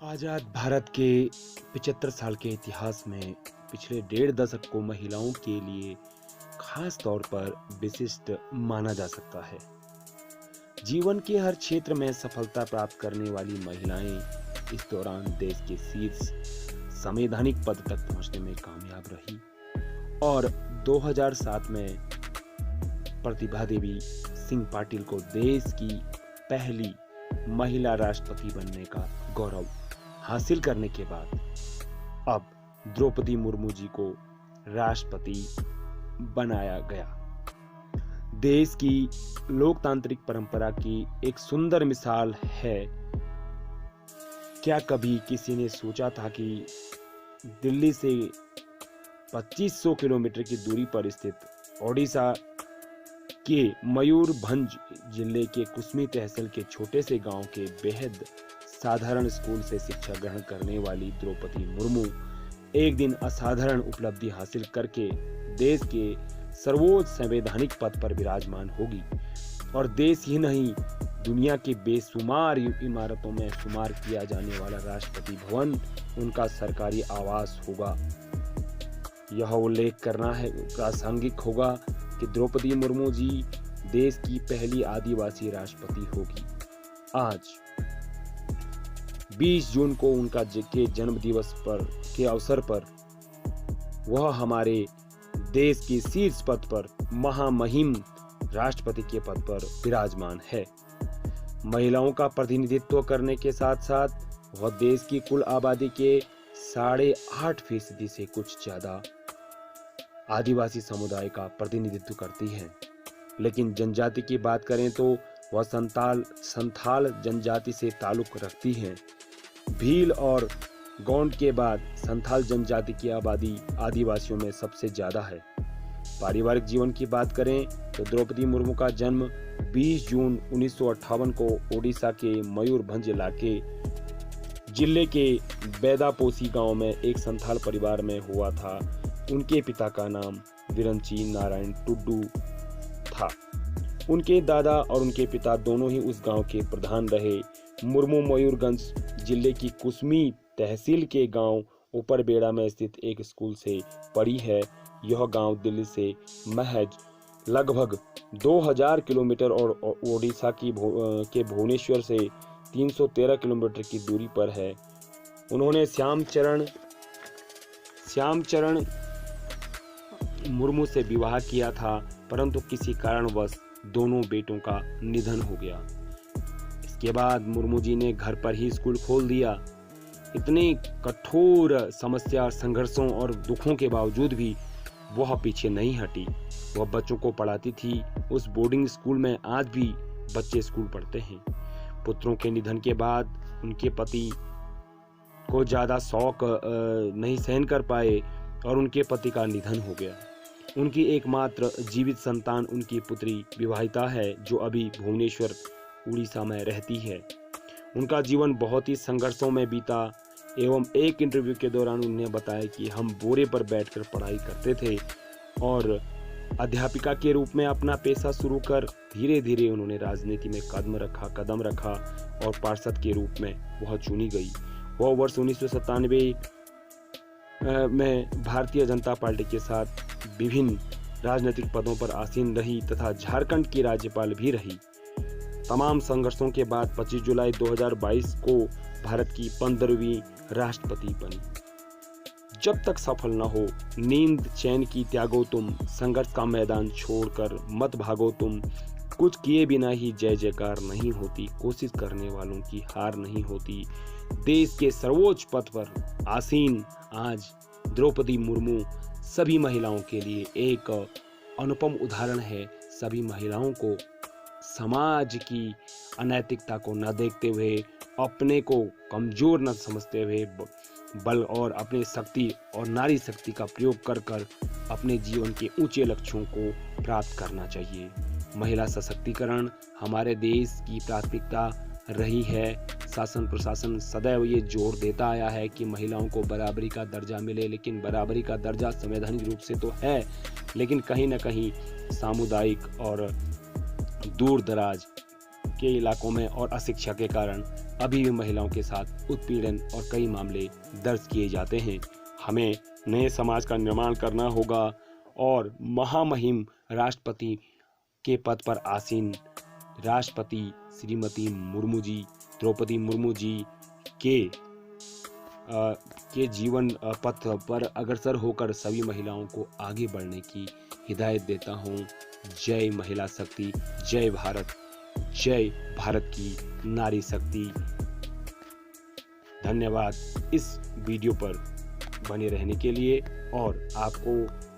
आज़ाद भारत के 75 साल के इतिहास में पिछले डेढ़ दशक को महिलाओं के लिए खास तौर पर विशिष्ट माना जा सकता है। जीवन के हर क्षेत्र में सफलता प्राप्त करने वाली महिलाएं इस दौरान देश के शीर्ष संवैधानिक पद तक पहुंचने में कामयाब रही और 2007 में प्रतिभा देवी सिंह पाटिल को देश की पहली महिला राष्ट्रपति बनने का गौरव हासिल करने के बाद अब द्रौपदी मुर्मू जी को राष्ट्रपति बनाया गया। देश की लोकतांत्रिक परंपरा की एक सुंदर मिसाल है। क्या कभी किसी ने सोचा था कि दिल्ली से 2500 किलोमीटर की दूरी पर स्थित ओडिशा के मयूरभंज जिले के कुसमी तहसील के छोटे से गांव के बेहद साधारण स्कूल से शिक्षा ग्रहण करने वाली द्रौपदी मुर्मू एक दिन असाधारण उपलब्धि हासिल करके देश के सर्वोच्च संवैधानिक पद पर विराजमान होगी और देश ही नहीं दुनिया की बेशुमार इमारतों में शुमार किया जाने वाला राष्ट्रपति भवन उनका सरकारी आवास होगा। यह उल्लेख करना है प्रासंगिक होगा कि द्रौपदी मुर्मू जी देश की पहली आदिवासी राष्ट्रपति होगी। आज 20 जून को उनका के जन्म दिवस पर के अवसर पर वह हमारे देश के शीर्ष पद पर महामहिम राष्ट्रपति के पद पर विराजमान है। महिलाओं का प्रतिनिधित्व करने के साथ साथ वह देश की कुल आबादी के 8.5% से कुछ ज्यादा आदिवासी समुदाय का प्रतिनिधित्व करती है। लेकिन जनजाति की बात करें तो वह संथाल जनजाति से ताल्लुक रखती हैं। भील और गोंड के बाद संथाल जनजाति की आबादी आदिवासियों में सबसे ज्यादा है। पारिवारिक जीवन की बात करें तो द्रौपदी मुर्मू का जन्म 20 जून 1958 को ओडिशा के मयूरभंज जिले के बेदापोसी गांव में एक संथाल परिवार में हुआ था। उनके पिता का नाम विरंची नारायण टुड्डू था। उनके दादा और उनके पिता दोनों ही उस गांव के प्रधान रहे। मुर्मू मयूरगंज जिले की कुसमी तहसील के गांव ऊपरबेड़ा में स्थित एक स्कूल से पढ़ी है। यह गांव दिल्ली से महज लगभग 2000 किलोमीटर और ओडिशा के भुवनेश्वर से 313 किलोमीटर की दूरी पर है। उन्होंने श्यामचरण मुर्मू से विवाह किया था, परंतु किसी कारणवश दोनों बेटों का निधन हो गया। इसके बाद मुर्मू जी ने घर पर ही स्कूल खोल दिया। इतने कठोर समस्या, संघर्षों और दुखों के बावजूद भी वह पीछे नहीं हटी। वह बच्चों को पढ़ाती थी। उस बोर्डिंग स्कूल में आज भी बच्चे स्कूल पढ़ते हैं। पुत्रों के निधन के बाद उनके पति को ज्यादा शौक नहीं सहन कर पाए और उनके पति का निधन हो गया। उनकी एकमात्र जीवित संतान उनकी पुत्री विवाहिता है, जो अभी भुवनेश्वर उड़ीसा में रहती है। उनका जीवन बहुत ही संघर्षों में बीता एवं एक इंटरव्यू के दौरान उन्होंने बताया कि हम बोरे पर बैठकर पढ़ाई करते थे और अध्यापिका के रूप में अपना पेशा शुरू कर धीरे धीरे उन्होंने राजनीति में कदम रखा और पार्षद के रूप में वह चुनी गई। वह वर्ष 1997 में भारतीय जनता पार्टी के साथ विभिन्न राजनीतिक पदों पर आसीन रही तथा झारखंड की राज्यपाल भी रही। तमाम संघर्षों के बाद 25 जुलाई 2022 को भारत की 15वीं राष्ट्रपति बनी। जब तक सफल न हो नींद चैन की त्यागो तुम, संघर्ष का मैदान छोड़कर मत भागो तुम, कुछ किए बिना ही जय जयकार नहीं होती, कोशिश करने वालों की हार नहीं होती। देश के सर्वोच्च पद पर आसीन आज द्रौपदी मुर्मू सभी महिलाओं के लिए एक अनुपम उदाहरण है। सभी महिलाओं को समाज की अनैतिकता को न देखते हुए, अपने को कमजोर न समझते हुए, बल और अपने शक्ति और नारी शक्ति का प्रयोग कर अपने जीवन के ऊंचे लक्ष्यों को प्राप्त करना चाहिए। महिला सशक्तिकरण हमारे देश की प्राथमिकता रही है। शासन प्रशासन सदैव ये जोर देता आया है कि महिलाओं को बराबरी का दर्जा मिले, लेकिन बराबरी का दर्जा संवैधानिक रूप से तो है, लेकिन कहीं न कहीं सामुदायिक और दूर दराज के इलाकों में और अशिक्षा के कारण अभी भी महिलाओं के साथ उत्पीड़न और कई मामले दर्ज किए जाते हैं। हमें नए समाज का निर्माण करना होगा और महामहिम राष्ट्रपति के पद पर आसीन राष्ट्रपति श्रीमती मुर्मू जी, द्रौपदी मुर्मू जी के जीवन पथ पर अग्रसर होकर सभी महिलाओं को आगे बढ़ने की हिदायत देता हूँ। जय महिला शक्ति, जय भारत की नारी शक्ति। धन्यवाद इस वीडियो पर बने रहने के लिए, और आपको